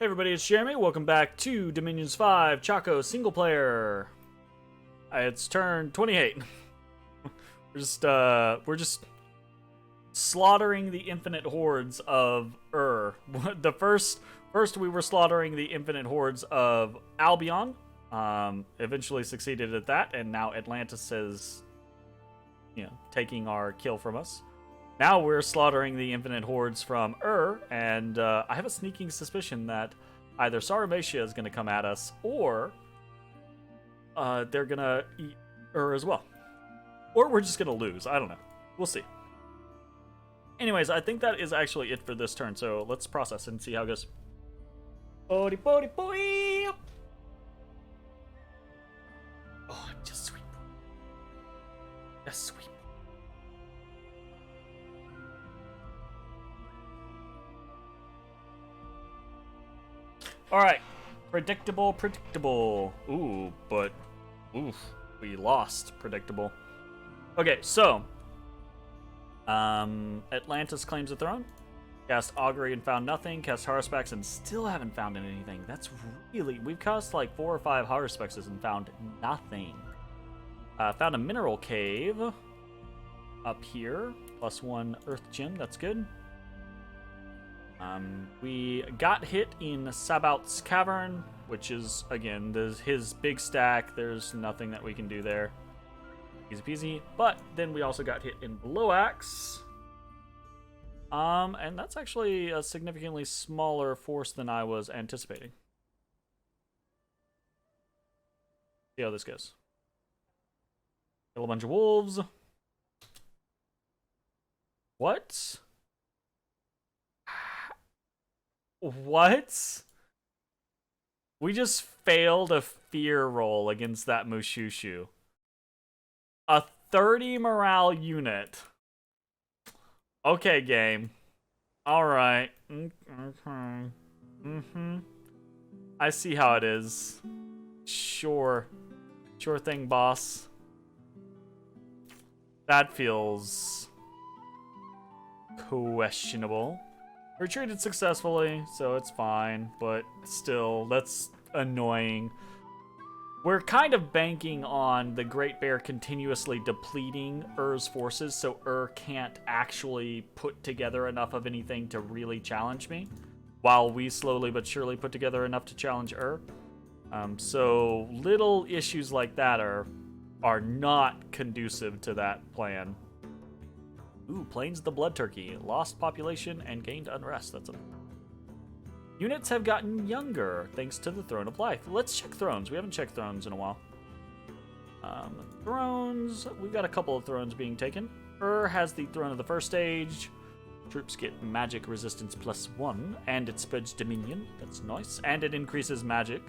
Hey everybody, it's Jeremy. Welcome back to Dominions 5 Chaco Singleplayer. It's turn 28. we're just slaughtering the infinite hordes of The first we were slaughtering the infinite hordes of Albion. Eventually succeeded at that, and now Atlantis is, taking our kill from us. Now we're slaughtering the infinite hordes from and I have a sneaking suspicion that either Saramatia is going to come at us, or they're going to eat as well. Or we're just going to lose. I don't know. We'll see. Anyways, I think that is actually it for this turn, so let's process and see how it goes. Body, body, boy! Oh, just sweep. Just sweep. Alright, predictable. Ooh, but, oof, we lost predictable. Okay, so, Atlantis claims the throne. Cast Augury and found nothing. Cast Haruspex and still haven't found anything. That's really, we've cast like 4 or 5 Haruspexes and found nothing. Found a mineral cave up here. +1 earth gem, that's good. We got hit in Sabout's Cavern, which is, again, there's his big stack. There's nothing that we can do there. Easy peasy. But then we also got hit in Bloax. And that's actually a significantly smaller force than I was anticipating. See how this goes. Kill a bunch of wolves. What? What? We just failed a fear roll against that Mushushu. A 30 morale unit. Okay, game. Alright. I see how it is. Sure. Sure thing, boss. That feels questionable. Retreated successfully, so it's fine, but still, that's annoying. We're kind of banking on the Great Bear continuously depleting forces, so can't actually put together enough of anything to really challenge me, while we slowly but surely put together enough to challenge so little issues like that are not conducive to that plan. Ooh, Plains the Blood Turkey. Lost population and gained unrest. That's a... Units have gotten younger thanks to the Throne of Life. Let's check thrones. We haven't checked thrones in a while. Thrones. We've got a couple of thrones being taken. Has the throne of the first stage. Troops get magic resistance +1, and it spreads dominion. That's nice. And it increases magic.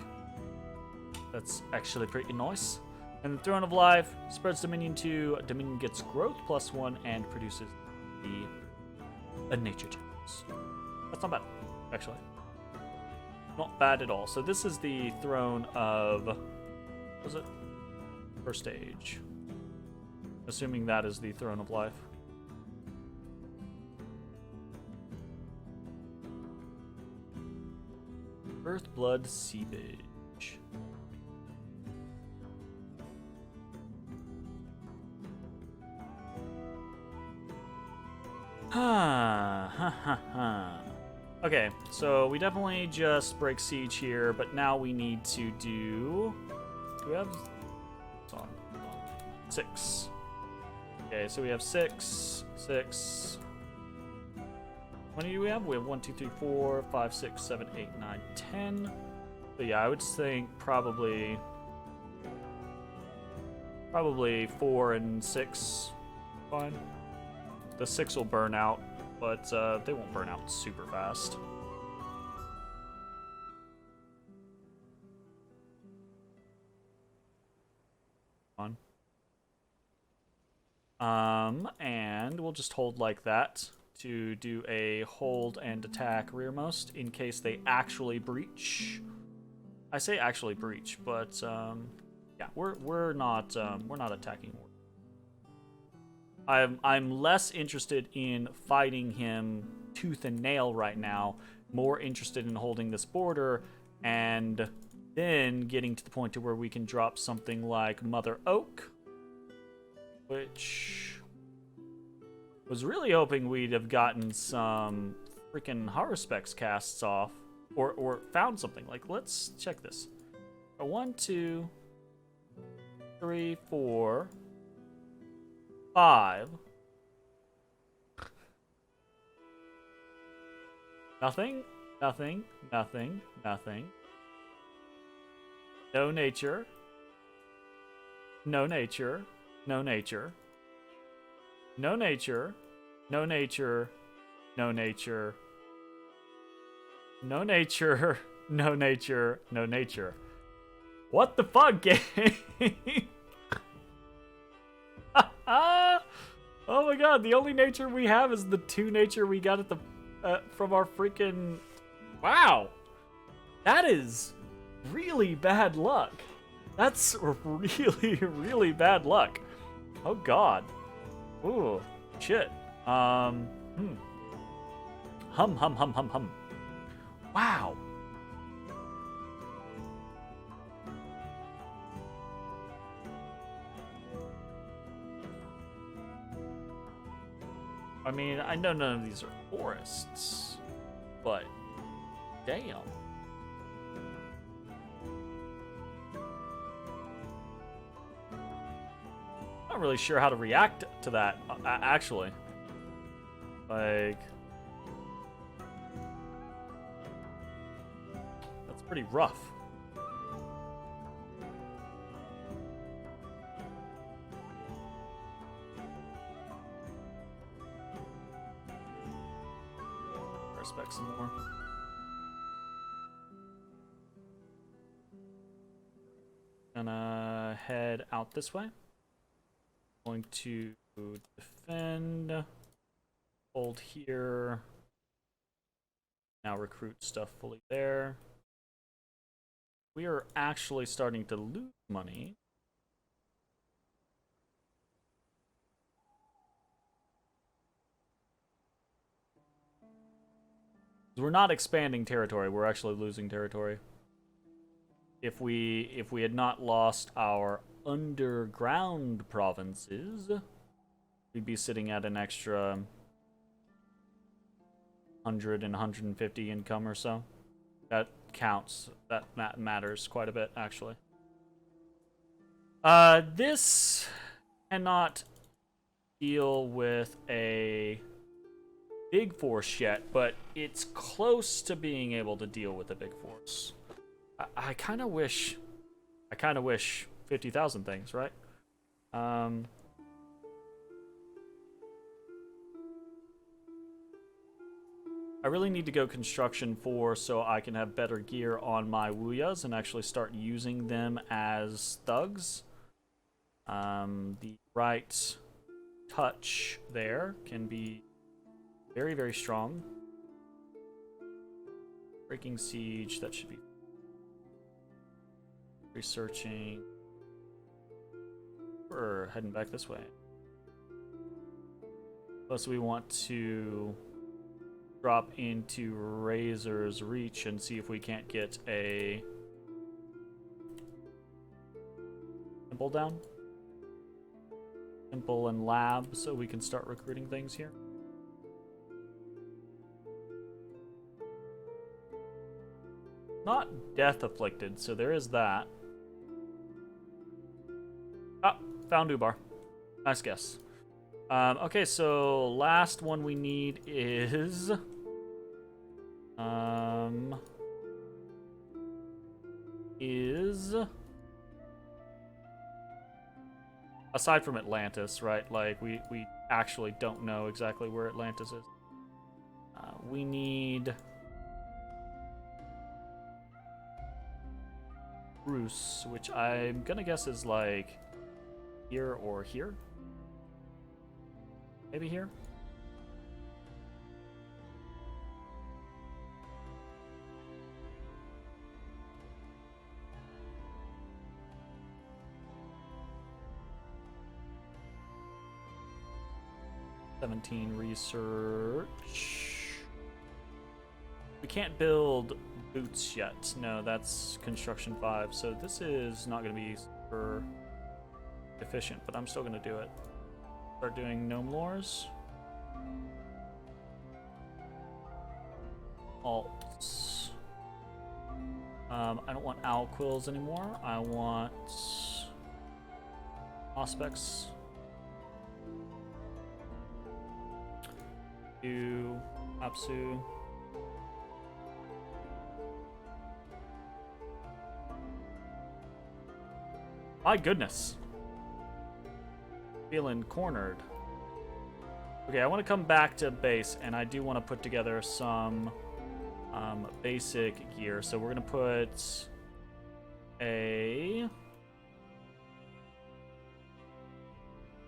That's actually pretty nice. And the Throne of Life spreads Dominion 2. Dominion gets growth +1 and produces a nature chance. That's not bad, actually. Not bad at all. So this is the Throne of... What was it? First stage. Assuming that is the Throne of Life. Earth Blood Seepage. Okay, so we definitely just break siege here, but now we need to do we have 6. Okay, so we have 6. How many do we have? We have 1, 2, 3, 4, 5, 6, 7, 8, 9, 10. So yeah, I would think probably 4 and 6. Fine. The 6 will burn out, but they won't burn out super fast. Fun. And we'll just hold like that to do a hold and attack rearmost in case they actually breach. I say actually breach, but yeah, we're not attacking. I'm less interested in fighting him tooth and nail right now, more interested in holding this border and then getting to the point to where we can drop something like Mother Oak, which was really hoping we'd have gotten some freaking Haruspex casts off, or found something. Like, let's check this. 1, 2, 3, 4, 5. Nothing, nothing, nothing, nothing. No nature. No nature. No nature. No nature. No nature. No nature. No nature. No nature. No nature. What the fuck, game? Oh my god, the only nature we have is the 2 nature we got at the from our freaking... Wow. That is really bad luck. That's really, really bad luck. Oh god. Ooh, shit. Hum, hum, hum, hum, hum. Wow. I mean, I know none of these are forests, but damn. Not really sure how to react to that, actually. Like, that's pretty rough. Respect some more. Gonna head out this way. Going to defend. Hold here. Now recruit stuff fully there. We are actually starting to lose money. We're not expanding territory, we're actually losing territory. If we had not lost our underground provinces, we'd be sitting at an extra 100 and 150 income or so. That counts. That matters quite a bit, actually. This cannot deal with a big force yet, but it's close to being able to deal with a big force. I kind of wish 50,000 things, right? I really need to go construction 4 so I can have better gear on my Wuyas and actually start using them as thugs. The right touch there can be very, very strong. Breaking siege, that should be researching. We're heading back this way. Plus we want to drop into Razor's Reach and see if we can't get a temple down. Temple and lab so we can start recruiting things here. Not death afflicted, so there is that. Ah, found Ubar. Nice guess. Okay, so last one we need is aside from Atlantis, right? Like we actually don't know exactly where Atlantis is. We need Bruce, which I'm gonna guess is like here or here. Maybe here? '17 research. We can't build boots yet. No, that's construction 5. So this is not going to be super efficient, but I'm still going to do it. Start doing gnome lores. Alts. I don't want owl quills anymore. I want aspects. Do Apsu. My goodness. Feeling cornered. Okay, I want to come back to base, and I do want to put together some basic gear. So we're going to put a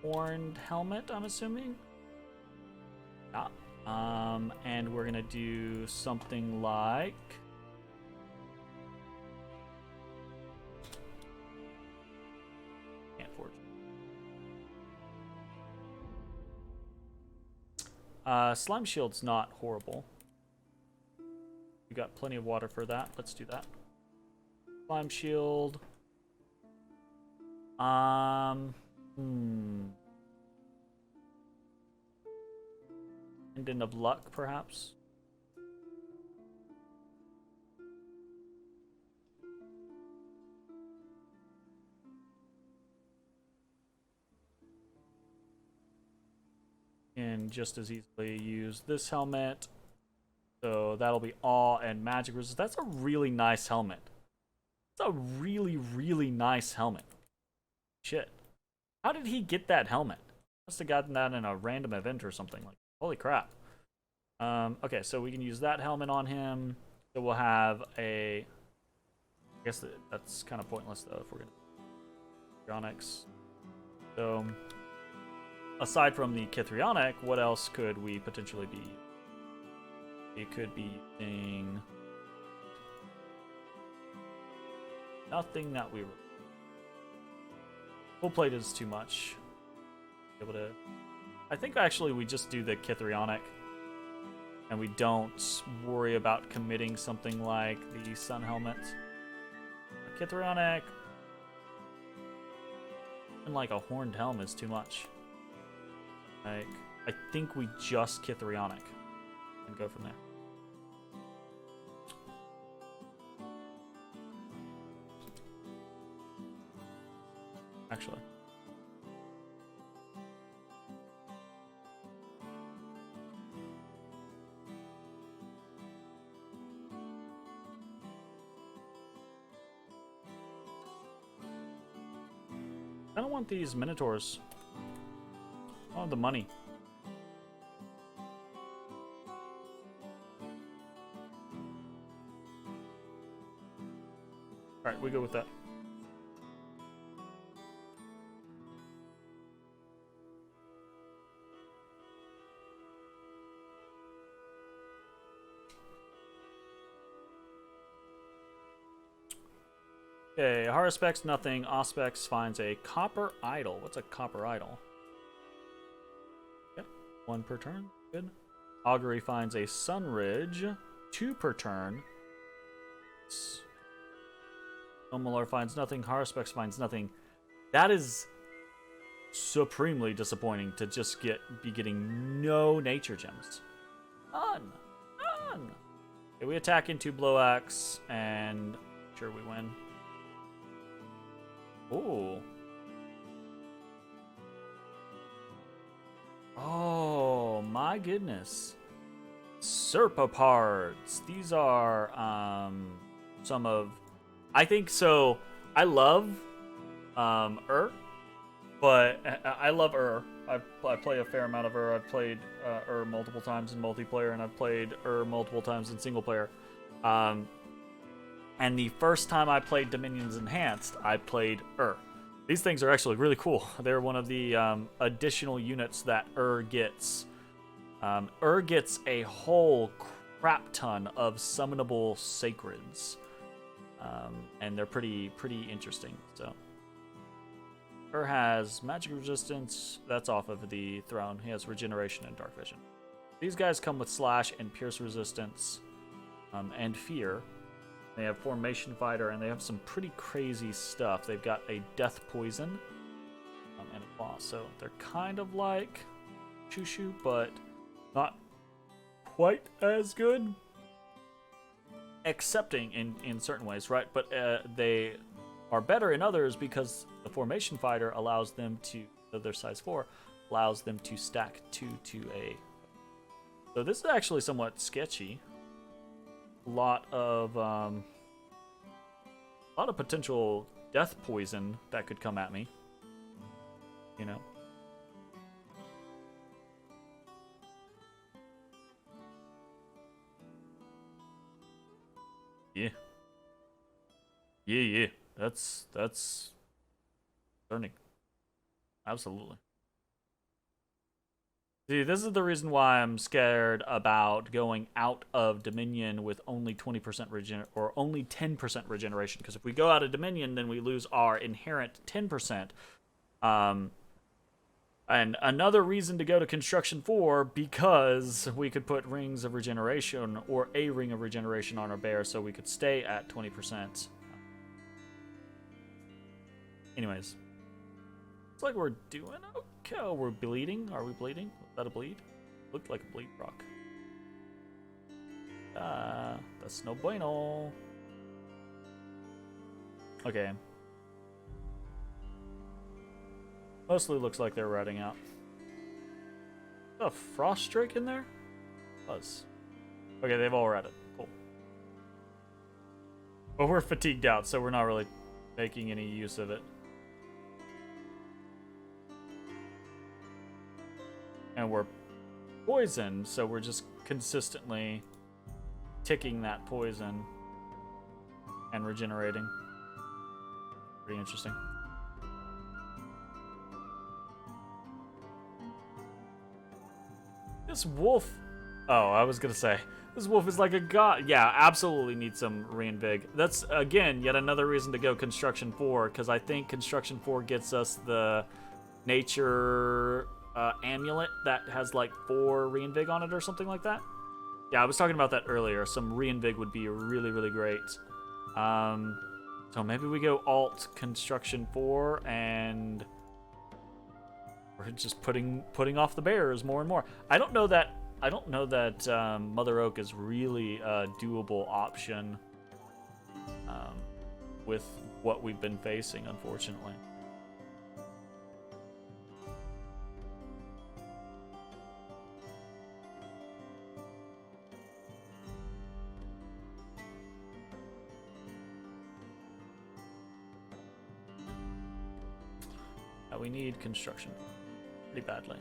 horned helmet, I'm assuming. Yeah. And we're going to do something like... Can't forge. Slime shield's not horrible. We got plenty of water for that. Let's do that. Slime shield. Pendant of luck, perhaps. And just as easily use this helmet. So that'll be awe and magic resist. That's a really nice helmet. That's a really, really nice helmet. Shit. How did he get that helmet? Must have gotten that in a random event or something. Like, holy crap. Okay, so we can use that helmet on him. So we'll have a... I guess that's kind of pointless, though, if we're going to... Chytrionics. So, aside from the Chytrionic, what else could we potentially be... It could be using nothing that we... Full plate is too much. Be able to... I think actually we just do the Chytrionic. And we don't worry about committing something like the sun helmet. The Chytrionic... And like a horned helm is too much. Like, I think we just Chytrionic. And go from there. Actually. I don't want these minotaurs. I want the money. Alright, we go with that. Okay, Haruspex, nothing. Auspex finds a copper idol. What's a copper idol? Yep, 1 per turn. Good. Augury finds a sun ridge. 2 per turn. Omalor finds nothing. Haruspex finds nothing. That is supremely disappointing to just be getting no nature gems. None. None. Okay, we attack into Bloaxe, and sure we win. Ooh. Oh, my goodness. Serpopards. These are, some of... I think so. I love, but I love I play a fair amount of I've played, multiple times in multiplayer, and I've played multiple times in single player. And the first time I played Dominions Enhanced, I played These things are actually really cool. They're one of the additional units that gets. Gets a whole crap ton of summonable sacreds. And they're pretty interesting. So has magic resistance. That's off of the throne. He has regeneration and dark vision. These guys come with slash and pierce resistance. and fear. They have formation fighter, and they have some pretty crazy stuff. They've got a death poison and a claw, so they're kind of like Shushu, but not quite as good. Accepting in certain ways, right? But they are better in others because the formation fighter allows them to, so they're size 4, allows them to stack 2 to a. So this is actually somewhat sketchy. A lot of potential death poison that could come at me. You know. Yeah. Yeah. That's concerning. Absolutely. See, this is the reason why I'm scared about going out of Dominion with only 20% or only 10% regeneration. Because if we go out of Dominion, then we lose our inherent 10%. And another reason to go to Construction 4, because we could put Rings of Regeneration or a Ring of Regeneration on our bear so we could stay at 20%. Anyways. Looks like we're doing okay. Oh, we're bleeding. Are we bleeding? Was that a bleed? Looked like a bleed rock. That's no bueno. Okay. Mostly looks like they're riding out. Is a frost drake in there? Buzz. Okay, they've all ratted. Cool. But we're fatigued out, so we're not really making any use of it. And we're poisoned, so we're just consistently ticking that poison and regenerating. Pretty interesting. This wolf... Oh, I was gonna say, this wolf is like a god. Yeah, absolutely needs some reinvig. That's, again, yet another reason to go Construction 4, because I think Construction 4 gets us the nature amulet that has like 4 reinvig on it or something like that. Yeah, I was talking about that earlier. Some reinvig would be really, really great. So maybe we go alt Construction 4 and... we're just putting off the bears more and more. I don't know that Mother Oak is really a doable option with what we've been facing, unfortunately. We need construction pretty badly.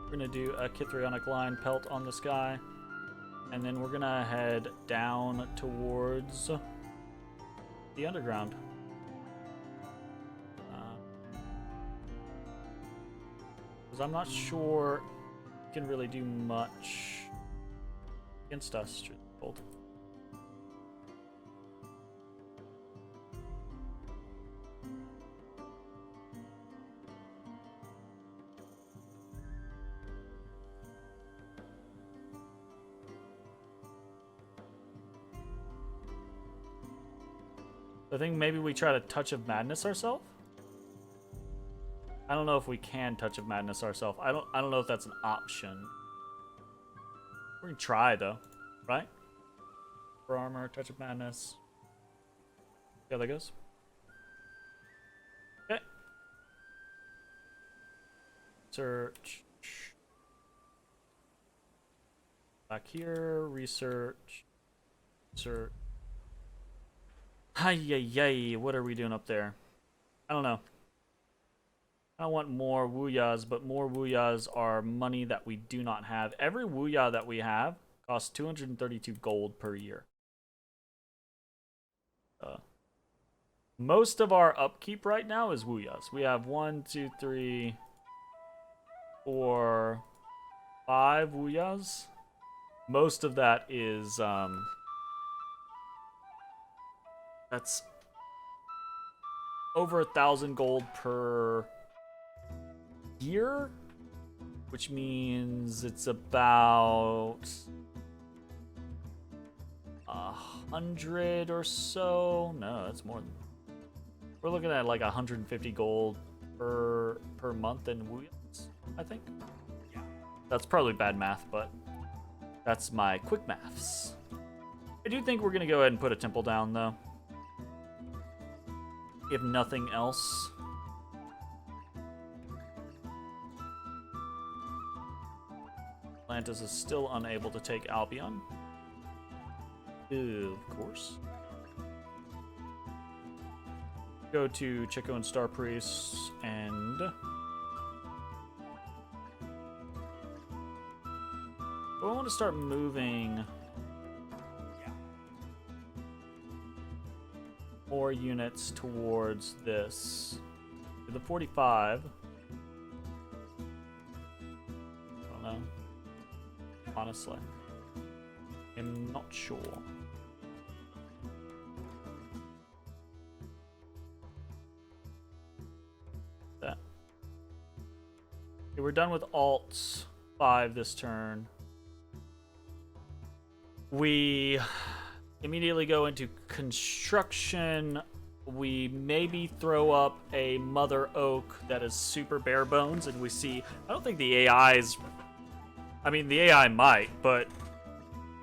We're gonna do a Kithrionic line pelt on the sky, and then we're gonna head down towards the underground. Because I'm not sure we can really do much against us, truth be told. I think maybe we try to Touch of Madness ourselves. I don't know if we can Touch of Madness ourselves. I don't know if that's an option. We're gonna try though, right? For armor, Touch of Madness. See how that goes. Okay. Search. Back here, research. Search. Hi-yi-yi, what are we doing up there? I don't know. I don't want more Wuyas, but more Wuyas are money that we do not have. Every Wuya that we have costs 232 gold per year. Most of our upkeep right now is Wuyas. We have 1, 2, 3, 4, 5 Wuyas. Most of that is that's over 1,000 gold per gear, which means it's about 100 or so. No, that's more than. We're looking at like 150 gold per month in Wuyans, I think. Yeah. That's probably bad math, but that's my quick maths. I do think we're gonna go ahead and put a temple down though. If nothing else. Atlantis is still unable to take Albion. Of course. Go to Chaco and Star Priests and I want to start moving more units towards this. The 45. I don't know. Honestly. I'm not sure. That. Okay, we're done with Alt 5 this turn. We immediately go into construction. We maybe throw up a Mother Oak that is super bare bones, and we see. I don't think the AI is. I mean, the AI might, but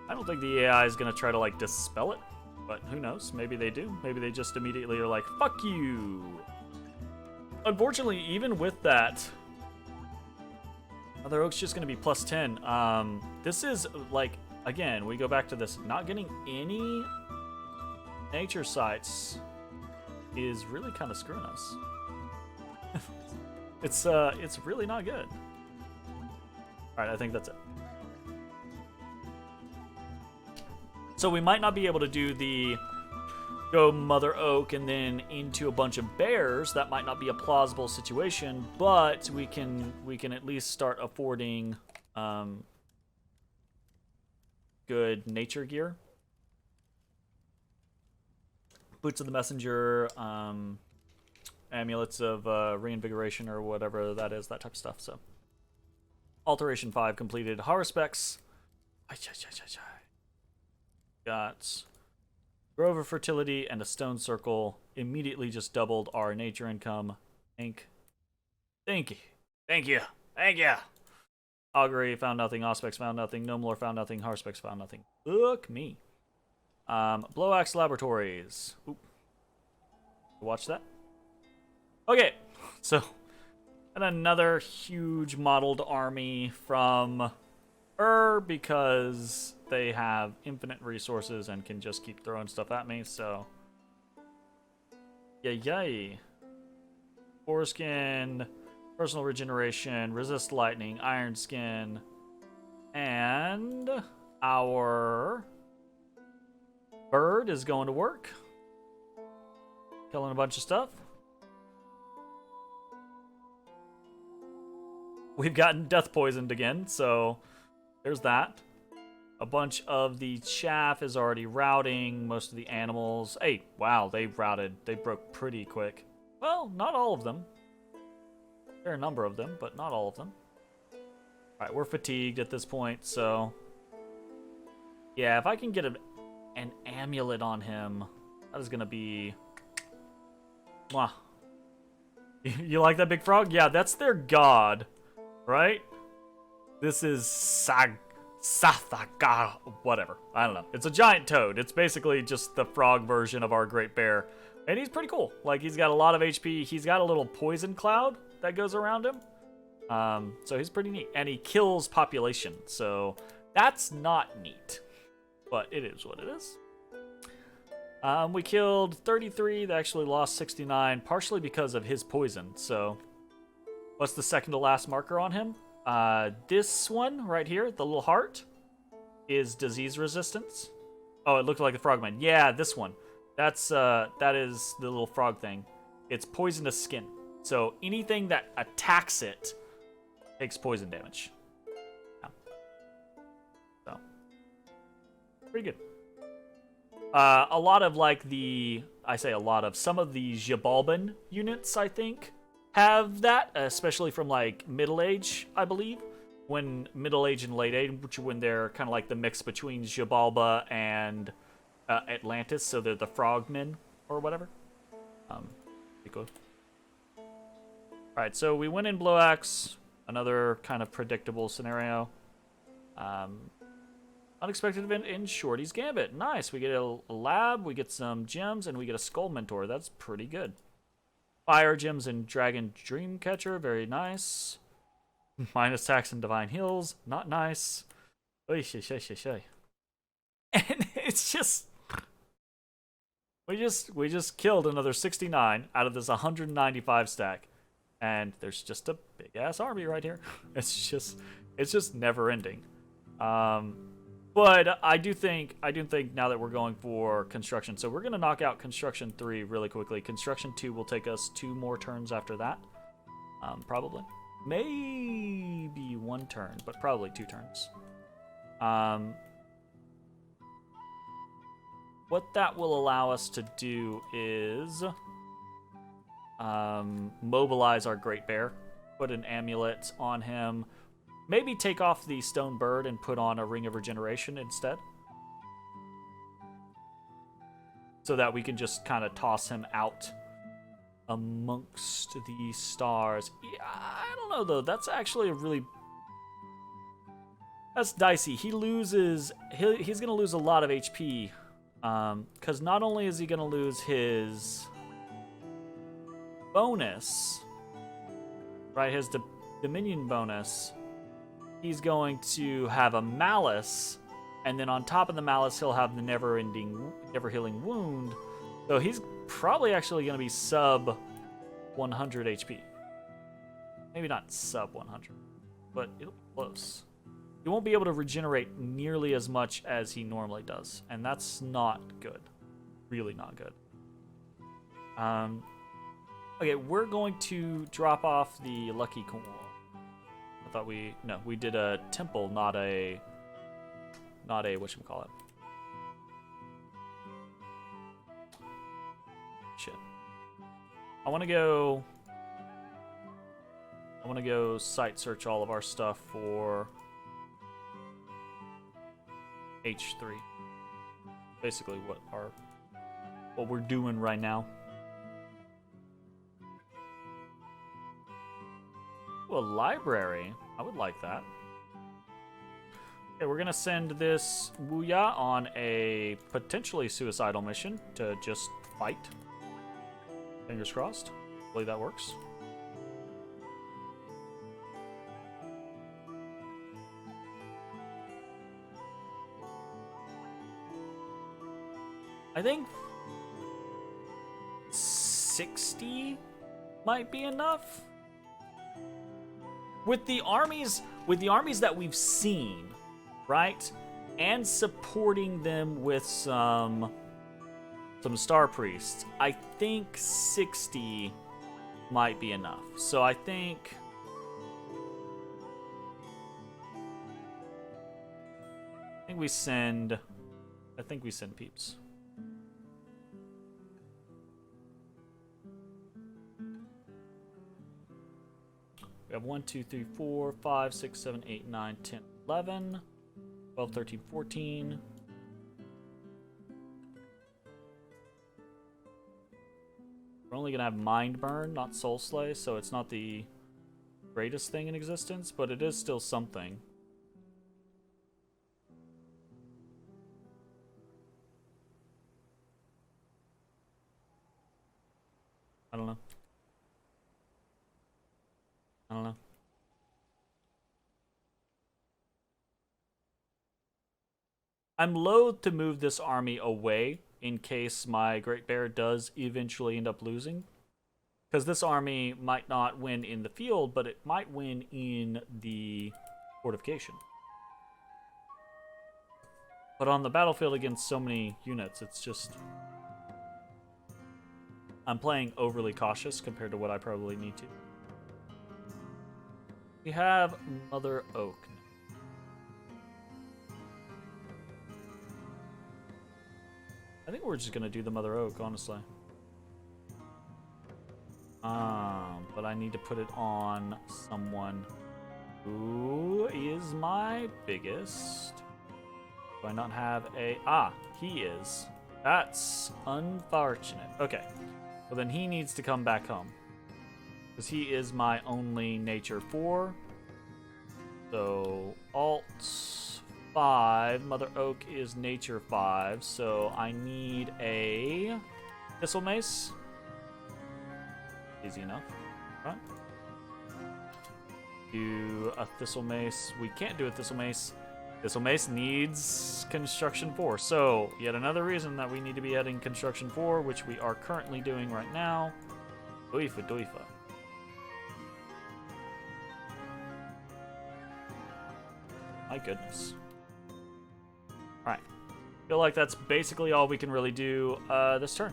I don't think the AI is gonna try to like dispel it. But who knows? Maybe they do. Maybe they just immediately are like, "Fuck you." Unfortunately, even with that, Mother Oak's just gonna be plus 10. This is like. Again, we go back to this. Not getting any nature sites is really kind of screwing us. It's really not good. All right, I think that's it. So we might not be able to do the go Mother Oak and then into a bunch of bears. That might not be a plausible situation, but we can at least start affording good nature gear. Boots of the Messenger, amulets of reinvigoration or whatever that is, that type of stuff. So, Alteration 5 completed. Horror specs. Got Grove of Fertility and a Stone Circle. Immediately just doubled our nature income. Thank you. Augury found nothing, Auspex found nothing, Gnomelore found nothing, Harspex found nothing. Look me. Blowaxe Laboratories. Oop. Watch that. Okay, so and another huge modeled army from because they have infinite resources and can just keep throwing stuff at me, so yay. Foreskin, Personal Regeneration, Resist Lightning, Iron Skin, and our bird is going to work. Killing a bunch of stuff. We've gotten death poisoned again, so there's that. A bunch of the chaff is already routing. Most of the animals. Hey, wow, they routed. They broke pretty quick. Well, not all of them. There are a number of them, but not all of them. Alright, we're fatigued at this point, so yeah, if I can get an amulet on him, that is gonna be... Mwah. You like that big frog? Yeah, that's their god, right? This is Sathaka, whatever. I don't know. It's a giant toad. It's basically just the frog version of our great bear. And he's pretty cool. Like, he's got a lot of HP. He's got a little poison cloud that goes around him. So he's pretty neat. And he kills population. So that's not neat. But it is what it is. We killed 33. They actually lost 69, partially because of his poison. So what's the second to last marker on him? This one right here, the little heart, is disease resistance. Oh, it looked like the frogman. Yeah, this one. That is the little frog thing. It's poisonous skin. So anything that attacks it takes poison damage. Yeah. So pretty good. A lot of like some of the Jibalban units, I think, have that, especially from like middle age, I believe. When middle age and late age, when they're kind of like the mix between Xibalba and Atlantis, so they're the frogmen or whatever. Pretty cool. Alright, so we went in Blow Axe, another kind of predictable scenario. Unexpected event in Shorty's Gambit. Nice, we get a lab, we get some gems, and we get a Skull Mentor. That's pretty good. Fire gems and Dragon Dreamcatcher, very nice. Minus tax and Divine Heals, not nice. Oy, shay, shay, shay, shay. And it's just... We just killed another 69 out of this 195 stack. And there's just a big-ass army right here. It's just never-ending. But I do think now that we're going for construction, so we're going to knock out construction 3 really quickly. Construction 2 will take us 2 more turns after that. Probably. Maybe 1 turn, but probably 2 turns. What that will allow us to do is mobilize our Great Bear, put an amulet on him, maybe take off the Stone Bird and put on a Ring of Regeneration instead. So that we can just kind of toss him out amongst the stars. Yeah, I don't know though. That's actually a really... That's dicey. He loses... He's going to lose a lot of HP. Because not only is he going to lose his bonus, right, his Dominion bonus, he's going to have a Malice, and then on top of the Malice, he'll have the never-healing wound. So he's probably actually going to be sub 100 HP. Maybe not sub 100, but it'll be close. He won't be able to regenerate nearly as much as he normally does, and that's not good. Really not good. Okay, we're going to drop off the Lucky Coin. I thought we did a temple, not a whatchamacallit. Shit. I want to go site search all of our stuff for H3. Basically what we're doing right now. Ooh, a library. I would like that. Okay, we're gonna send this Wuya on a potentially suicidal mission to just fight. Fingers crossed. Hopefully that works. I think 60 might be enough. With the armies that we've seen, right? And supporting them with some Star Priests, I think 60 might be enough. So I think we send peeps. We have 1, 2, 3, 4, 5, 6, 7, 8, 9, 10, 11, 12, 13, 14. We're only going to have Mind Burn, not Soul Slay, so it's not the greatest thing in existence, but it is still something. I don't know. I'm loath to move this army away in case my Great Bear does eventually end up losing. Because this army might not win in the field, but it might win in the fortification. But on the battlefield against so many units, it's just... I'm playing overly cautious compared to what I probably need to. We have Mother Oak now. I think we're just gonna do the Mother Oak, honestly. but I need to put it on someone who is my biggest. Do I not have a... Ah, he is. That's unfortunate. Okay. Well, then he needs to come back home. Because he is my only nature 4. So, Alt 5. Mother Oak is nature 5. So, I need a Thistle Mace. Easy enough. Right? Do a Thistle Mace. We can't do a Thistle Mace. Thistle Mace needs Construction 4. So, yet another reason that we need to be adding Construction 4, which we are currently doing right now. Doifa, doifa. My goodness. Alright. Feel like that's basically all we can really do this turn.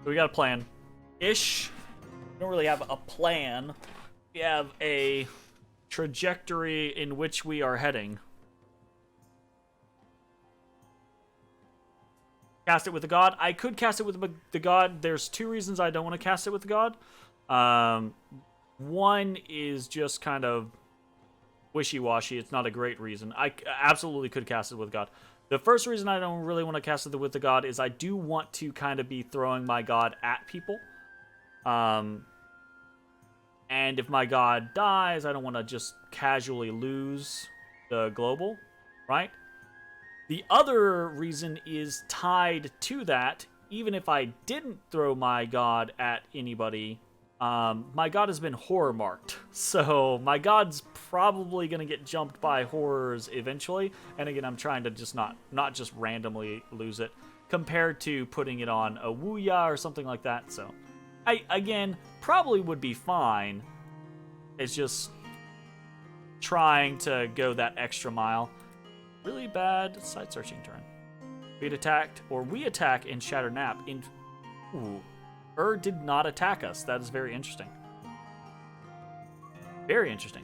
So we got a plan. Ish. We don't really have a plan. We have a trajectory in which we are heading. Cast it with the god. I could cast it with the god. There's 2 reasons I don't want to cast it with the god. One is just kind of wishy-washy. It's not a great reason. I absolutely could cast it with god. The first reason I don't really want to cast it with the god is I do want to kind of be throwing my god at people. And if my god dies, I don't want to just casually lose the global, right? The other reason is tied to that. Even if I didn't throw my god at anybody, my god has been horror marked. So my god's probably going to get jumped by horrors eventually. And again, I'm trying to just not just randomly lose it, compared to putting it on a Wuya or something like that. So I, again, probably would be fine. It's just trying to go that extra mile. Really bad side searching turn. We attack in Shatter Nap. Did not attack us. That is very interesting. Very interesting.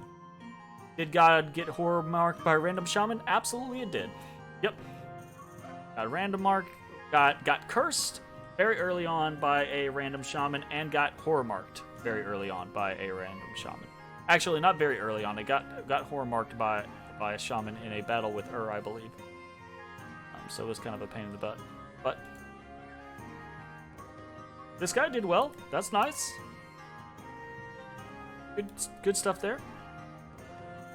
Did God get horror marked by a random shaman? Absolutely it did. Yep. Got a random mark. Got cursed very early on by a random shaman and got horror marked very early on by a random shaman. Actually, not very early on. It got horror marked by a shaman in a battle with I believe. So it was kind of a pain in the butt. But this guy did well. That's nice. Good stuff there.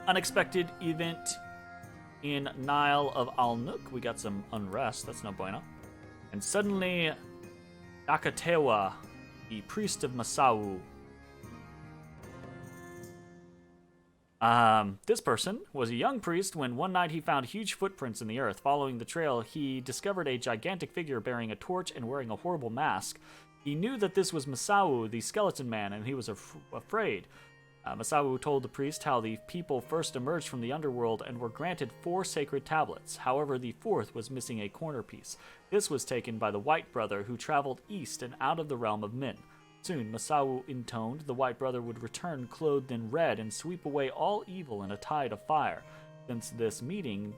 Unexpected event in Nile of Alnuk. We got some unrest. That's no bueno. And suddenly, Nakatewa, the priest of Masau. This person was a young priest when one night he found huge footprints in the earth. Following the trail, he discovered a gigantic figure bearing a torch and wearing a horrible mask. He knew that this was Masau, the skeleton man, and he was afraid. Masau told the priest how the people first emerged from the underworld and were granted 4 sacred tablets. However, the 4th was missing a corner piece. This was taken by the White Brother, who traveled east and out of the realm of men. Soon, Masau intoned, the White Brother would return clothed in red and sweep away all evil in a tide of fire. Since this meeting,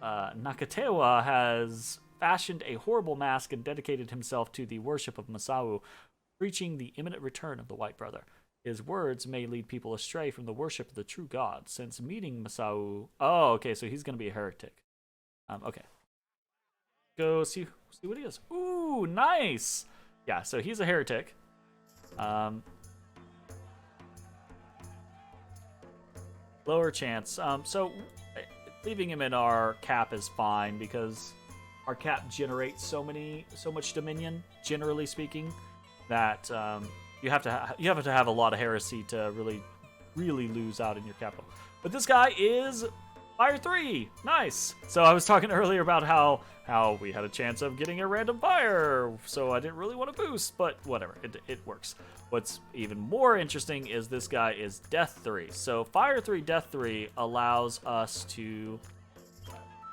Nakatewa has fashioned a horrible mask and dedicated himself to the worship of Masau, preaching the imminent return of the White Brother. His words may lead people astray from the worship of the true God. Since meeting Masau... Oh, okay, so he's going to be a heretic. Okay. Go see what he is. Ooh, nice! Yeah, so he's a heretic. Lower chance. So leaving him in our cap is fine because our cap generates so much dominion, generally speaking, that you have to have a lot of heresy to really lose out in your capital. But this guy is Fire 3. Nice. So I was talking earlier about how we had a chance of getting a random fire, so I didn't really want to boost, but whatever, it works. What's even more interesting is this guy is Death 3. So Fire 3, Death 3 allows us to,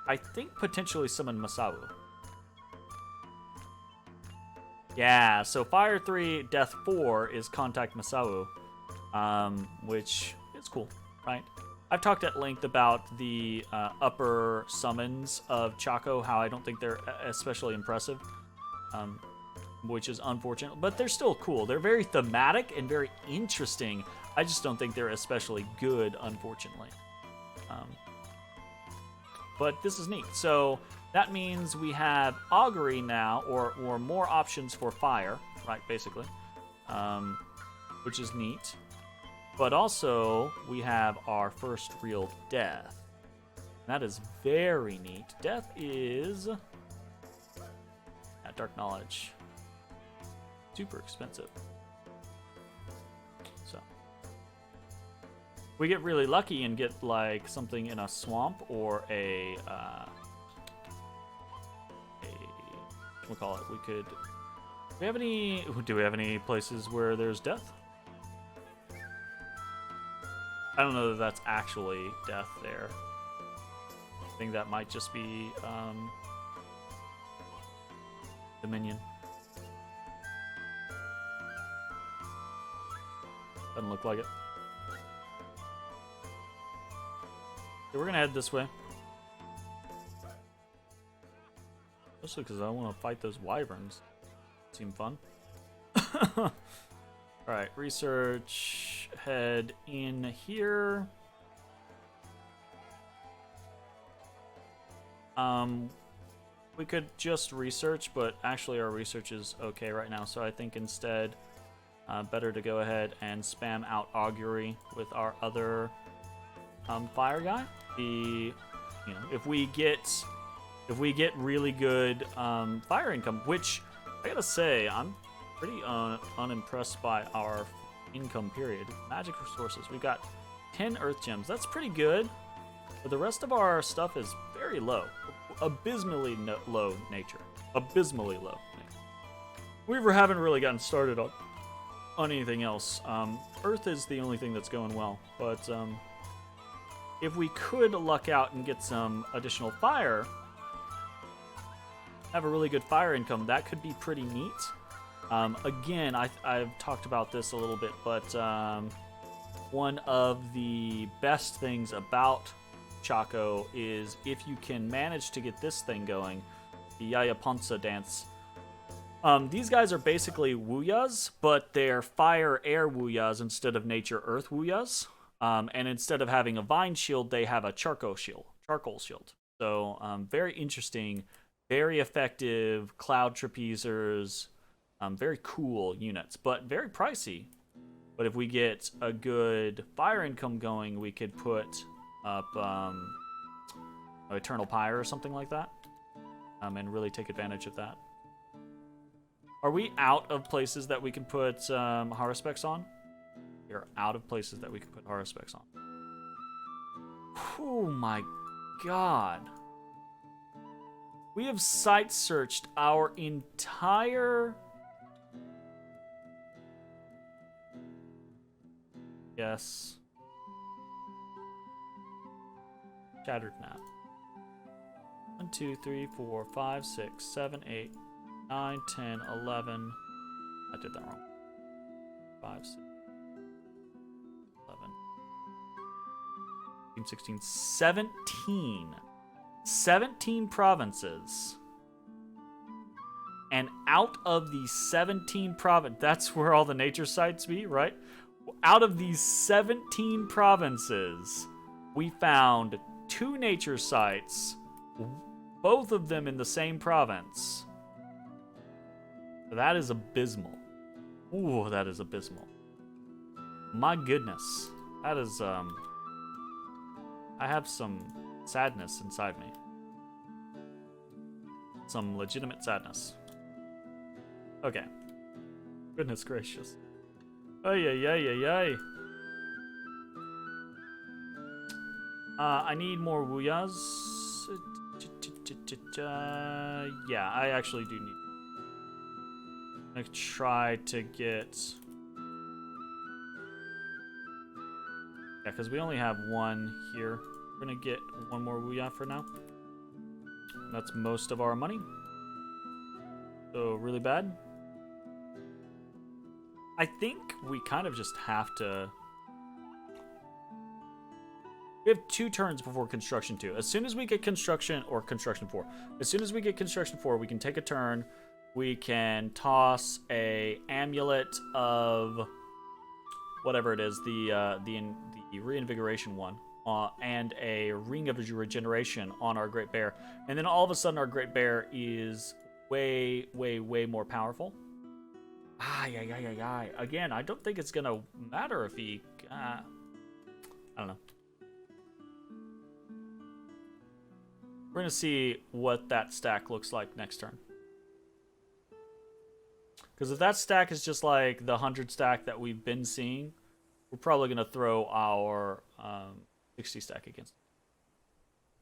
I think, potentially summon Masau. Yeah, so Fire 3, Death 4 is Contact Masau, which is cool, right? I've talked at length about the upper summons of Chaco, how I don't think they're especially impressive. which is unfortunate, but they're still cool. They're very thematic and very interesting. I just don't think they're especially good, unfortunately. But this is neat. So that means we have augury now, or more options for fire, right, basically, which is neat. But also, we have our first real death. That is very neat. Death is... Dark Knowledge. Super expensive. So. We get really lucky and get, like, something in a swamp or a we'll call it. We could... Do we have any places where there's death? I don't know that that's actually death there. I think that might just be Dominion. Doesn't look like it. Okay, we're gonna head this way. Especially because I want to fight those wyverns. Seem fun. Alright, research. Head in here. We could just research, but actually our research is okay right now, so I think instead better to go ahead and spam out augury with our other fire guy. If we get really good fire income, which I gotta say I'm pretty unimpressed by our income period. Magic resources, we've got 10 earth gems. That's pretty good, but the rest of our stuff is very low. Abysmally low nature. Abysmally low nature. We haven't really gotten started on anything else. Earth is the only thing that's going well, but if we could luck out and get some additional fire, have a really good fire income, that could be pretty neat. Again, I've talked about this a little bit, but one of the best things about Chaco is if you can manage to get this thing going, the Yayaponsa dance. These guys are basically wuyas, but they're fire-air wuyas instead of nature-earth wuyas. And instead of having a vine shield, they have a charcoal shield. So very interesting, very effective cloud trapezers, very cool units, but very pricey. But if we get a good fire income going, we could put up Eternal Pyre or something like that, and really take advantage of that. Are we out of places that we can put Haruspecs on? We are out of places that we can put Haruspecs on. Oh my god. We have site searched our entire... Yes. Shattered map. 1, 2, 3, 4, 5, 6, 7, 8, 9, 10, 11. I did that wrong. 5, 6, 11, 16, 17. 17 provinces. And out of these 17 provinces, that's where all the nature sites be, right? Out of these 17 provinces, we found 2 nature sites, both of them in the same province. That is abysmal. Ooh, that is abysmal. My goodness. That is, I have some sadness inside me. Some legitimate sadness. Okay. Goodness gracious. Ay, ay, ay, ay, ay. I need more wuyas. Yeah, I actually do need. I'm gonna try to get. Yeah, because we only have one here. We're gonna get one more wuya for now. That's most of our money. So, really bad. I think we kind of just have to... We have 2 turns before construction 2. As soon as we get construction, or construction 4. As soon as we get construction 4, we can take a turn, We can toss a amulet of whatever it is, the reinvigoration one, and a ring of regeneration on our great bear, and then all of a sudden our great bear is way, way, way more powerful. Again, I don't think it's gonna matter if he. I don't know. We're gonna see what that stack looks like next turn. Because if that stack is just like the 100 stack that we've been seeing, we're probably going to throw our 60 stack against it.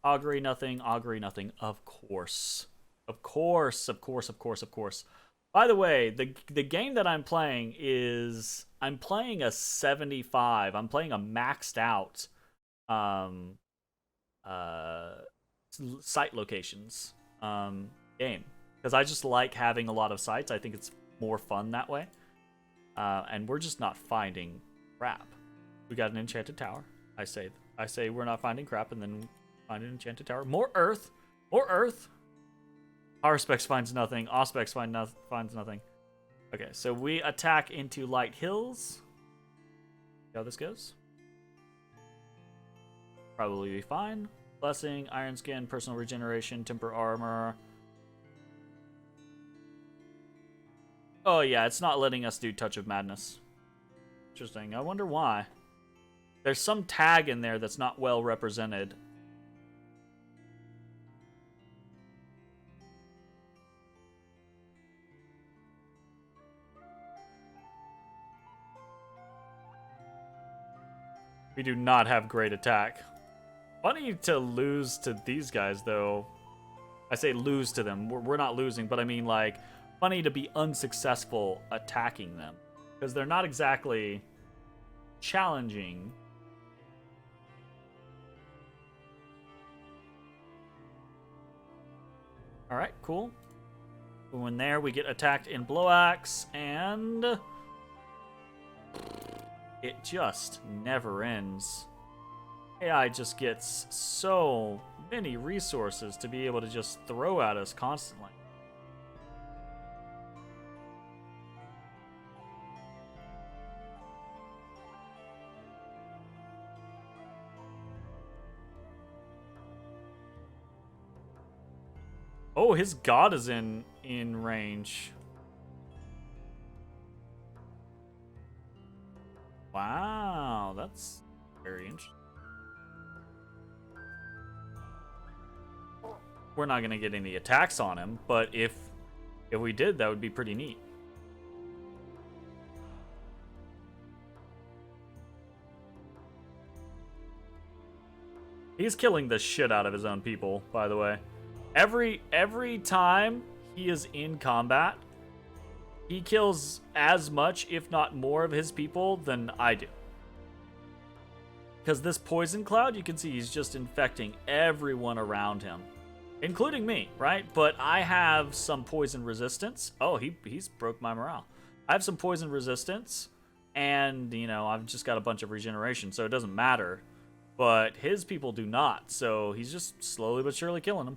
Augury nothing, of course. Of course. By the way, the game that I'm playing is... I'm playing a 75. I'm playing a maxed out site locations game. Because I just like having a lot of sites. I think it's more fun that way. And we're just not finding crap. We got an enchanted tower. I say we're not finding crap, and then find an enchanted tower. More earth. Haruspex finds nothing. Auspex finds nothing. Okay, so we attack into Light Hills. See how this goes. Probably be fine. Blessing, Iron Skin, Personal Regeneration, Temper Armor. Oh yeah, it's not letting us do Touch of Madness. Interesting. I wonder why. There's some tag in there that's not well represented. We do not have great attack. Funny to lose to these guys, though. I say lose to them. We're not losing, but I mean, like, funny to be unsuccessful attacking them. Because they're not exactly challenging. Alright, cool. When there, we get attacked in Blowaxe, and... it just never ends. AI just gets so many resources to be able to just throw at us constantly. Oh, his god is in range. Wow, that's very interesting. We're not gonna get any attacks on him, but if we did, that would be pretty neat. He's killing the shit out of his own people, by the way. Every time he is in combat, he kills as much, if not more, of his people than I do. Because this poison cloud, you can see he's just infecting everyone around him. Including me, right? But I have some poison resistance. Oh, he's broke my morale. I have some poison resistance, and, you know, I've just got a bunch of regeneration, so it doesn't matter. But his people do not, so he's just slowly but surely killing them.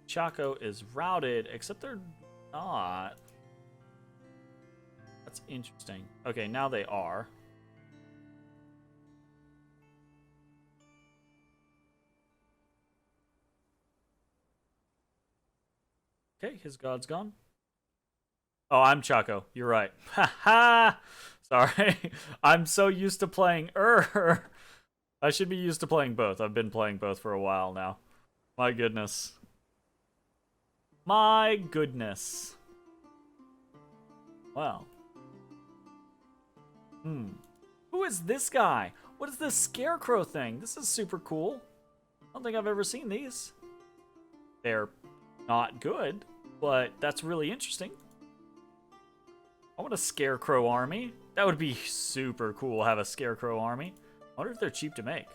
Chaco is routed, except they're not. That's interesting. Okay, now they are. Okay, his god's gone. Oh, I'm Chaco. You're right. Ha ha! Sorry. I'm so used to playing I should be used to playing both. I've been playing both for a while now. My goodness. My goodness. Wow. Who is this guy? What is this scarecrow thing? This is super cool. I don't think I've ever seen these. They're not good, but that's really interesting. I want a scarecrow army. That would be super cool, have a scarecrow army. I wonder if they're cheap to make.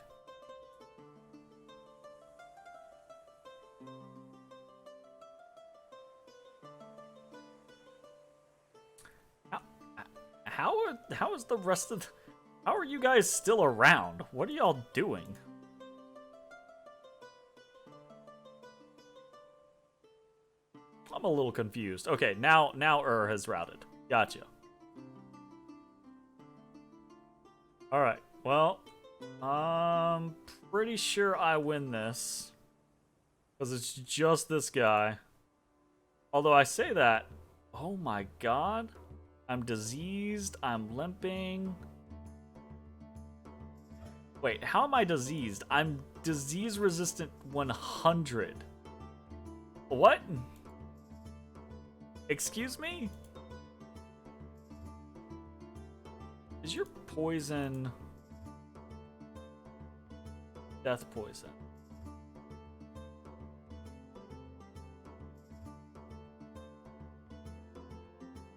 How is the rest of How are you guys still around? What are y'all doing? I'm a little confused. Okay, now has routed. Gotcha. Alright, well, I'm pretty sure I win this. Because it's just this guy. Although I say that, oh my god. I'm diseased, I'm limping. Wait, how am I diseased? I'm disease resistant 100. What? Excuse me? Is your poison death poison?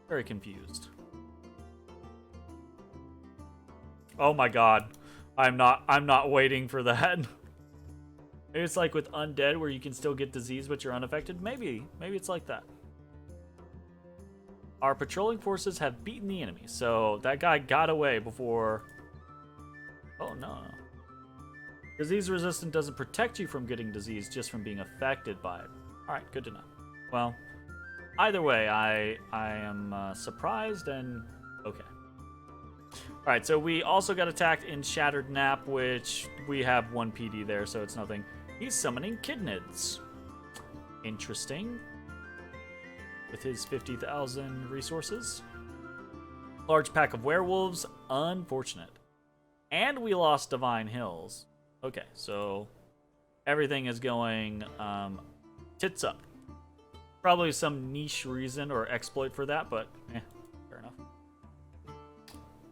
Very confused. Oh my god. I'm not waiting for that. Maybe it's like with undead where you can still get disease but you're unaffected. Maybe it's like that. Our patrolling forces have beaten the enemy, so that guy got away before. Oh no. Disease resistant doesn't protect you from getting disease, just from being affected by it. Alright, good to know. Well, either way, I am surprised and okay. Alright, so we also got attacked in Shattered Nap, which we have 1 PD there, so it's nothing. He's summoning Kidnids. Interesting. With his 50,000 resources. Large pack of werewolves. Unfortunate. And we lost Divine Hills. Okay, so everything is going tits up. Probably some niche reason or exploit for that, but fair enough.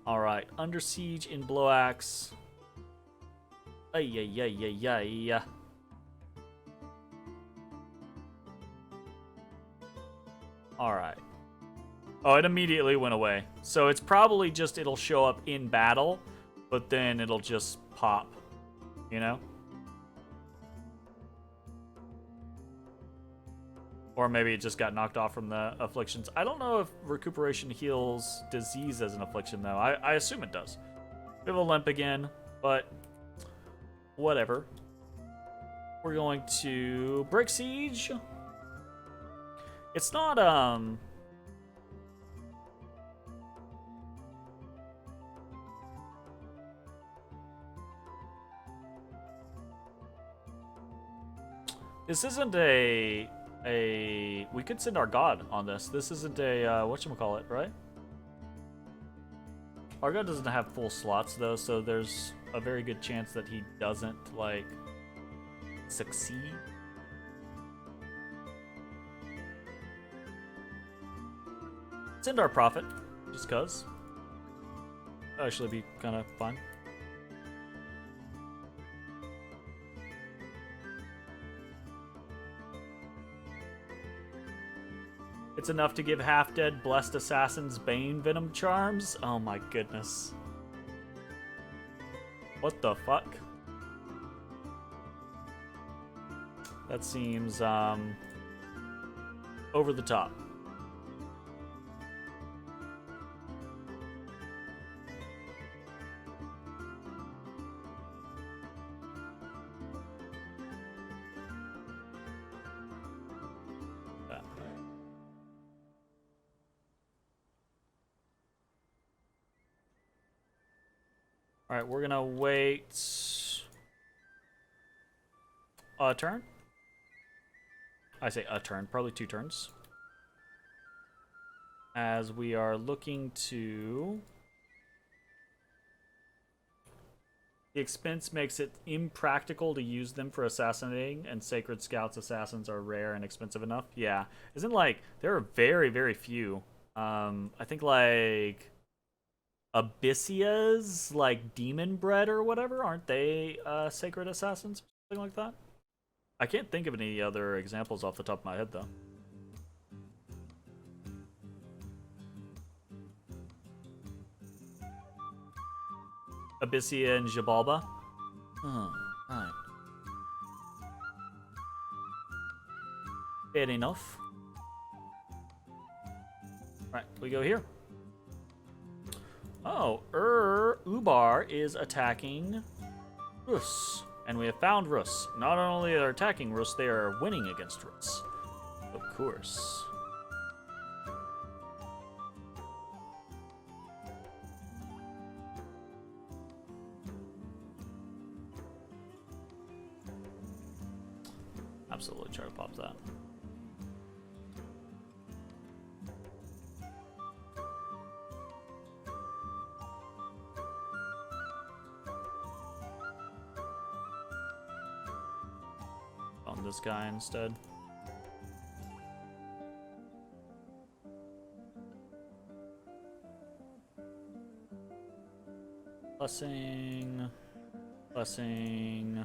Alright, Under Siege in Blowaxe. Ay. Alright. Oh, it immediately went away. So it's probably just it'll show up in battle, but then it'll just pop. You know? Or maybe it just got knocked off from the afflictions. I don't know if recuperation heals disease as an affliction, though. I assume it does. We have a limp again, but whatever. We're going to break siege. It's not, this isn't a we could send our god on this. This isn't a whatchamacallit, right? Our god doesn't have full slots though, so there's a very good chance that he doesn't like succeed. Send our prophet, just cause. That'd actually be kind of fun. It's enough to give half-dead blessed assassins Bane Venom charms? Oh my goodness. What the fuck? That seems, over the top. Alright, we're gonna wait a turn. I say a turn, probably 2 turns. As we are looking to... The expense makes it impractical to use them for assassinating, and Sacred Scouts assassins are rare and expensive enough. Yeah. Isn't like, there are very, very few. I think like... Abyssias, like demon bread or whatever, aren't they sacred assassins or something like that? I can't think of any other examples off the top of my head though. Abyssia and Jabalba. Oh, right. Fair enough. Right, we go here. Oh, Ubar is attacking Rus. And we have found Rus. Not only are they attacking Rus, they are winning against Rus. Of course. Absolutely try to pop that. On this guy instead. Blessing. Blessing.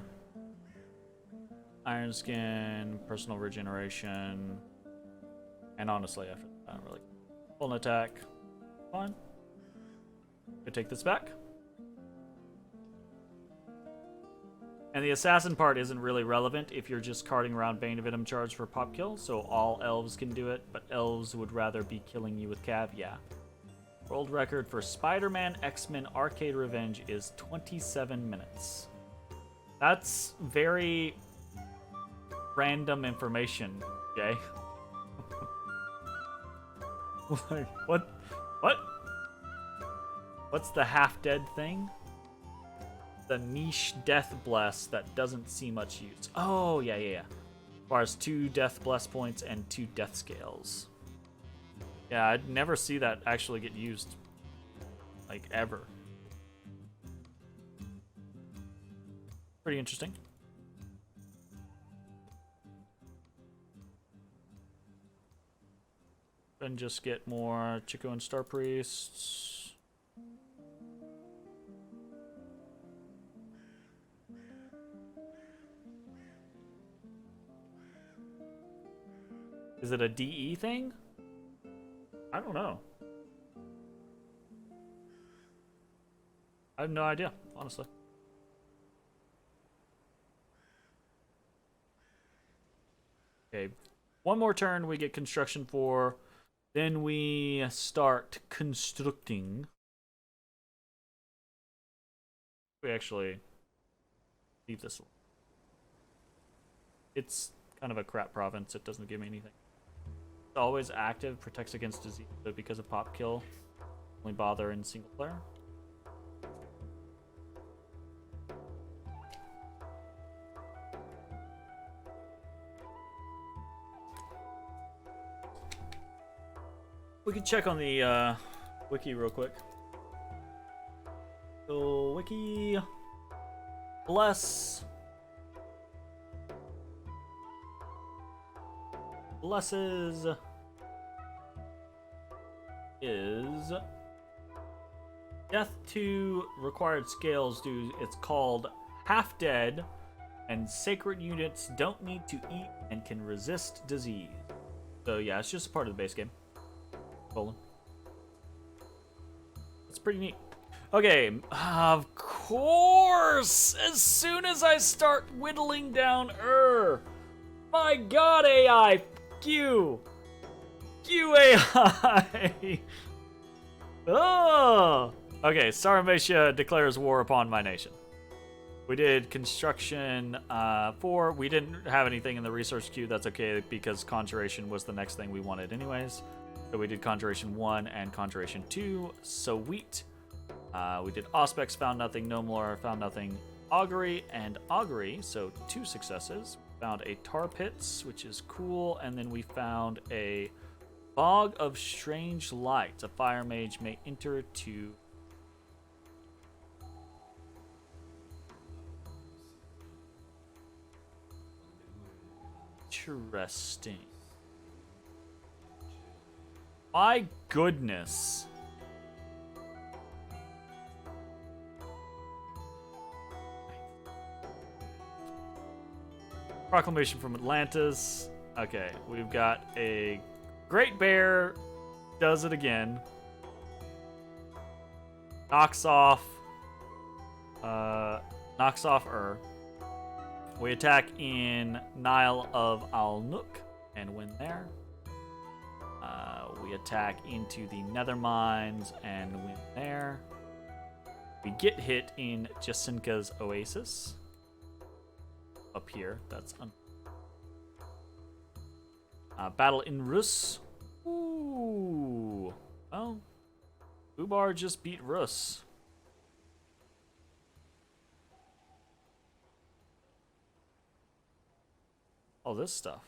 Iron Skin, personal regeneration, and honestly, after that, I don't really. Full attack. Fine. Could take this back. And the assassin part isn't really relevant if you're just carting around Bane of Venom charge for pop kill, so all elves can do it, but elves would rather be killing you with Cav, yeah. World record for Spider-Man X-Men Arcade Revenge is 27 minutes. That's very random information, Jay. Like, what? What's the half-dead thing? The niche death bless that doesn't see much use. Oh, yeah. Requires 2 death bless points and 2 death scales. Yeah, I'd never see that actually get used. Like, ever. Pretty interesting. And just get more Chaco and Star Priests. Is it a DE thing? I don't know. I have no idea, honestly. Okay, one more turn we get construction for. Then we start constructing. We actually leave this one. It's kind of a crap province. It doesn't give me anything. It's always active, protects against disease, but because of pop kill, only bother in single player. We can check on the wiki real quick. So, wiki. Blesses is death to required scales due. It's called half dead, and sacred units don't need to eat and can resist disease. So yeah, it's just a part of the base game. Foley. It's pretty neat. Okay, of course, as soon as I start whittling down my god, AI, Q AI. Oh, okay. Sarmatia declares war upon my nation. We did construction 4. We didn't have anything in the research queue. That's okay because conjuration was the next thing we wanted, anyways. So we did conjuration 1 and conjuration 2. Sweet. We did Auspex, found nothing. No more, found nothing. Augury and Augury, so 2 successes. Found a Tar Pits, which is cool, and then we found a Bog of Strange Light. A fire mage may enter to... Interesting. My goodness. Proclamation from Atlantis. Okay, we've got a Great Bear does it again. Knocks off We attack in Nile of Al-Nuk and win there. We attack into the nether mines and win there. We get hit in Jacinka's Oasis. Up here, that's battle in Rus. Ooh. Well, Ubar just beat Rus. All this stuff.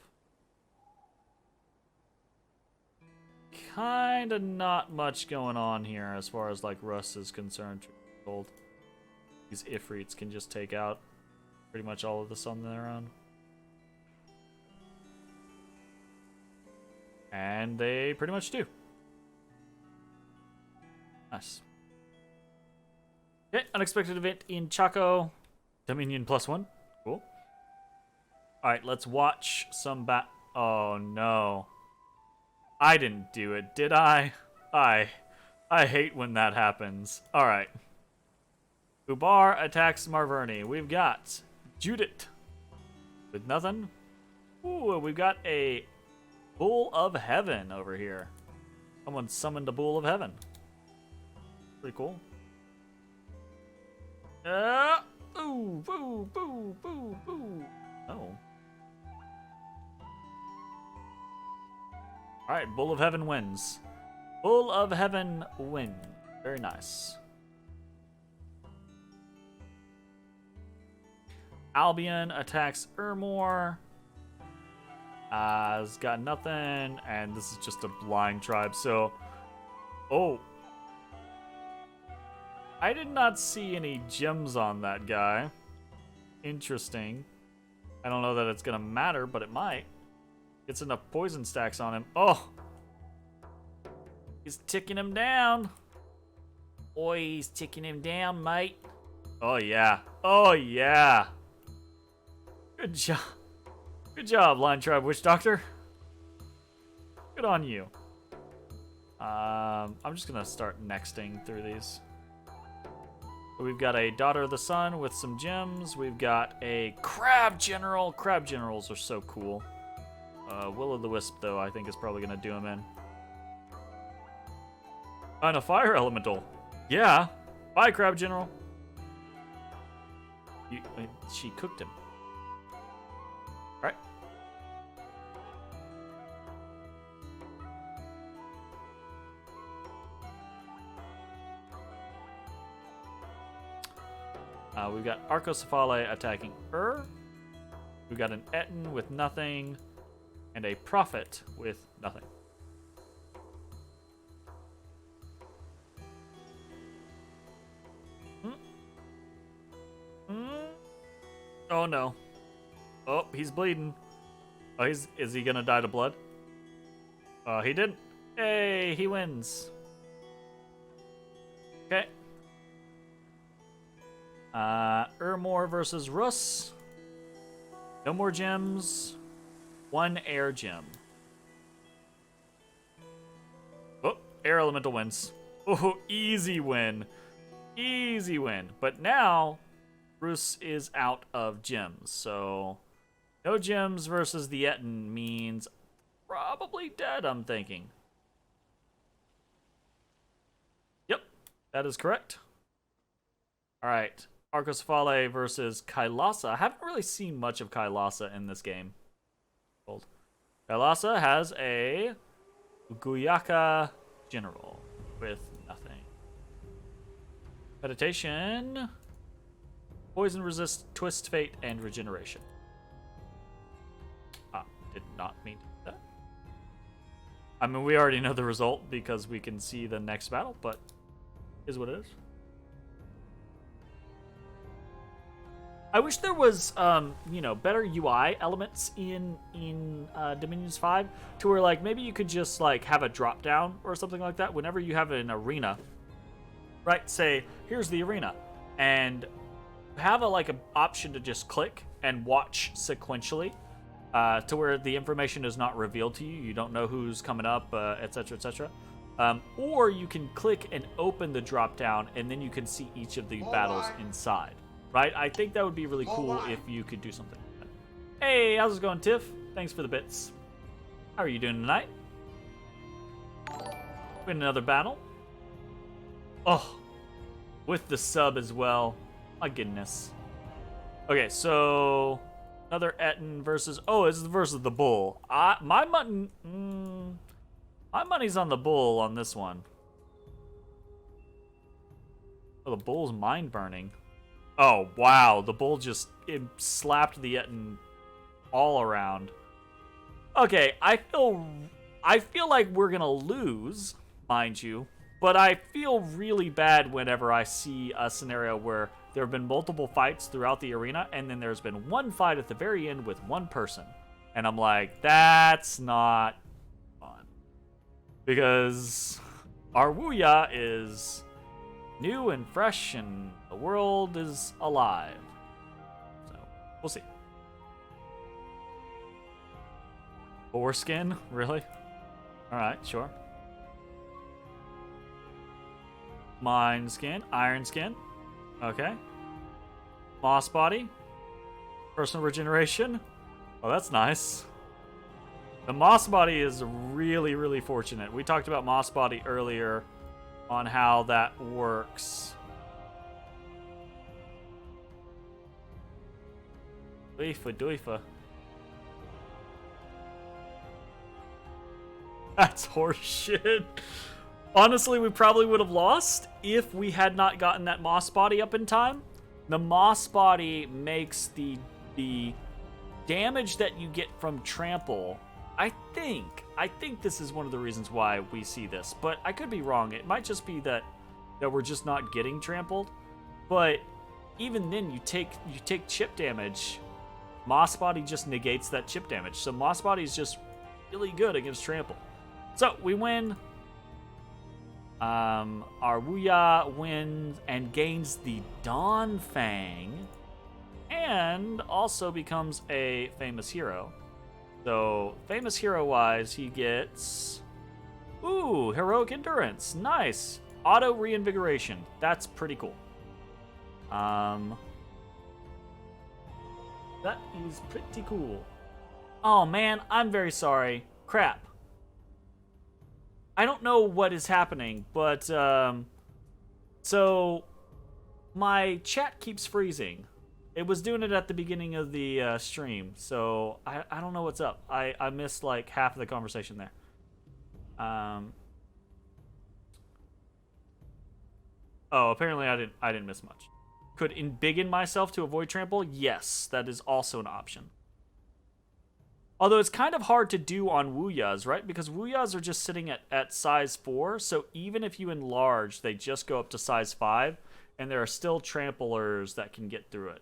Kinda not much going on here as far as like Rus is concerned. These Ifrits can just take out pretty much all of this on their own. And they pretty much do. Nice. Okay, unexpected event in Chaco. Dominion +1. Cool. Alright, let's watch some Oh no. I didn't do it, did I? I hate when that happens. Alright. Ubar attacks Marverni. We've got Judith with nothing. Ooh, we've got a Bull of Heaven over here. Someone summoned a Bull of Heaven. Pretty cool. Boo, boo, boo, boo, boo. Oh. Alright, Bull of Heaven wins. Bull of Heaven win. Very nice. Albion attacks Ermor. Has got nothing, and this is just a blind tribe, so... Oh. I did not see any gems on that guy. Interesting. I don't know that it's gonna matter, but it might. Gets enough poison stacks on him. Oh! He's ticking him down. Boy, he's ticking him down, mate. Oh, yeah. Oh, yeah. Good job. Good job, Line Tribe Witch Doctor. Good on you. I'm just gonna start nexting through these. We've got a Daughter of the Sun with some gems. We've got a Crab General. Crab Generals are so cool. Will-o'-the-Wisp, though, I think is probably gonna do him in. And a Fire Elemental. Yeah. Bye, Crab General. She cooked him. Alright. We've got Arcocephale attacking We've got an Etten with nothing. And a Prophet with nothing. Oh no. Oh, he's bleeding. Oh, is he gonna die to blood? He didn't. Hey, he wins. Okay. Ermor versus Rus. No more gems. One air gem. Oh, air elemental wins. Oh, easy win. Easy win. But now, Rus is out of gems. So, no gems versus the Etten means probably dead, I'm thinking. Yep, that is correct. Alright, Arcocephale versus Kailasa. I haven't really seen much of Kailasa in this game. Kailasa has a Guyaka General with nothing. Meditation, Poison Resist, Twist Fate, and Regeneration. Did not mean to do that. I mean, we already know the result because we can see the next battle, but is what it is. I wish there was, better UI elements in Dominions 5 to where, like, maybe you could just, like, have a drop down or something like that whenever you have an arena, right? Say, here's the arena, and have an option to just click and watch sequentially to where the information is not revealed to you. You don't know who's coming up, etc., etc. Or you can click and open the drop down, and then you can see each of the battles inside. Right? I think that would be really cool if you could do something like that. Hey, how's it going, Tiff? Thanks for the bits. How are you doing tonight? Win another battle. Oh, with the sub as well. My goodness. Okay, so another Etten versus. Oh, this is versus the bull. My money's on the bull on this one. Oh, the bull's mind burning. Oh wow, the bull just slapped the Etten all around. Okay, I feel like we're gonna lose, mind you, but I feel really bad whenever I see a scenario where there have been multiple fights throughout the arena, and then there's been one fight at the very end with one person. And I'm like, that's not fun. Because our Wuya is new and fresh, and the world is alive. So, we'll see. Foreskin? Really? Alright, sure. Mind skin, iron skin. Okay. Moss body. Personal regeneration. Oh, that's nice. The moss body is really, really fortunate. We talked about moss body earlier on how that works. Doifa, doifa. That's horseshit. Honestly, we probably would have lost if we had not gotten that moss body up in time. The moss body makes the damage that you get from trample. I think this is one of the reasons why we see this, but I could be wrong. It might just be that we're just not getting trampled. But even then, you take chip damage. Moss body just negates that chip damage. So moss body is just really good against trample. So we win. Our Wuya wins and gains the Dawn Fang, and also becomes a famous hero. So famous hero wise, he gets heroic endurance. Nice. Auto reinvigoration. That's pretty cool. That is pretty cool. Oh man, I'm very sorry. Crap. I don't know what is happening, but so my chat keeps freezing. It was doing it at the beginning of the stream, so I don't know what's up. I missed like half of the conversation there. Oh, apparently I didn't miss much. Could embiggen myself to avoid trample? Yes, that is also an option. Although it's kind of hard to do on Wuyas, right? Because Wuyas are just sitting at size 4, so even if you enlarge, they just go up to size 5, and there are still tramplers that can get through it.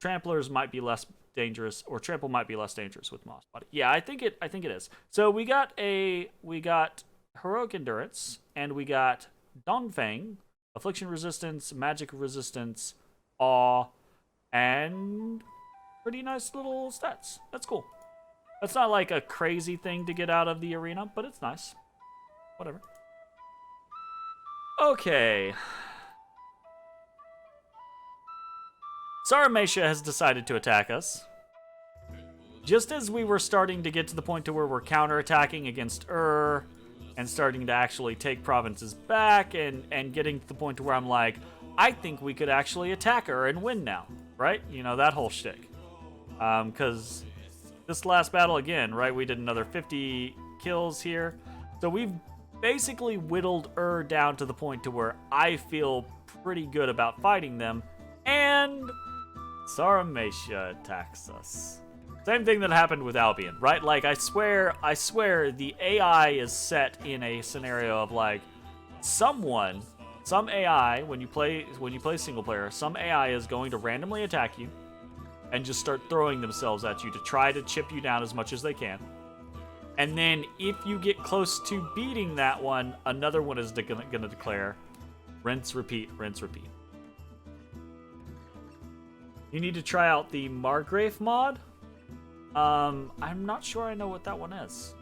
Tramplers might be less dangerous, or trample might be less dangerous with moss body. Yeah, I think it is. So we got heroic endurance, and we got Dongfang, affliction resistance, magic resistance, awe, and pretty nice little stats. That's cool. That's not like a crazy thing to get out of the arena, but it's nice. Whatever. Okay. Saramesha has decided to attack us. Just as we were starting to get to the point to where we're counterattacking against and starting to actually take provinces back and getting to the point to where I'm like, I think we could actually attack her and win now, right? You know, that whole shtick. Because this last battle again, right, we did another 50 kills here. So we've basically whittled down to the point to where I feel pretty good about fighting them. And Saramesha attacks us. Same thing that happened with Albion, right? Like, I swear the AI is set in a scenario of like some AI, when you play single player, some AI is going to randomly attack you and just start throwing themselves at you to try to chip you down as much as they can. And then if you get close to beating that one, another one is going to declare rinse, repeat, rinse, repeat. You need to try out the Margrave mod. I'm not sure I know what that one is.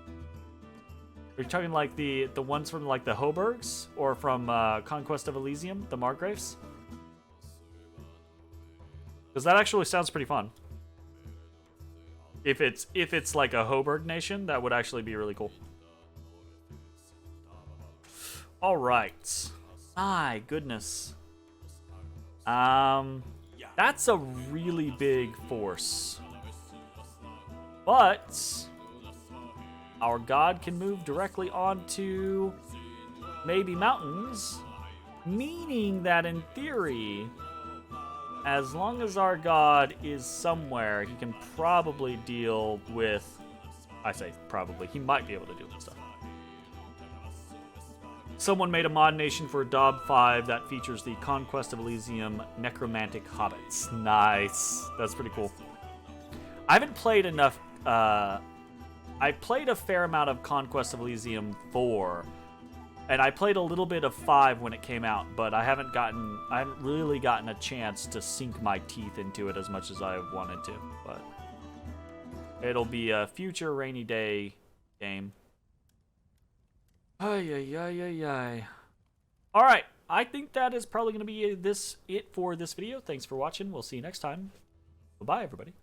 Are you talking like the ones from like the Hoburgs or from Conquest of Elysium, the Margraves? Because that actually sounds pretty fun. If it's like a Hoburg nation, that would actually be really cool. All right. My goodness. That's a really big force. But our god can move directly onto maybe mountains, meaning that in theory, as long as our god is somewhere, he can probably deal with, I say probably, he might be able to deal with stuff. Someone made a mod nation for Dob 5 that features the Conquest of Elysium necromantic hobbits. Nice. That's pretty cool. I haven't played enough. I played a fair amount of Conquest of Elysium 4, and I played a little bit of 5 when it came out, but I haven't really gotten a chance to sink my teeth into it as much as I wanted to. But it'll be a future rainy day game. Ay, ay, ay, ay, ay. All right, I think that is probably going to be it for this video. Thanks for watching. We'll see you next time. Bye-bye, everybody.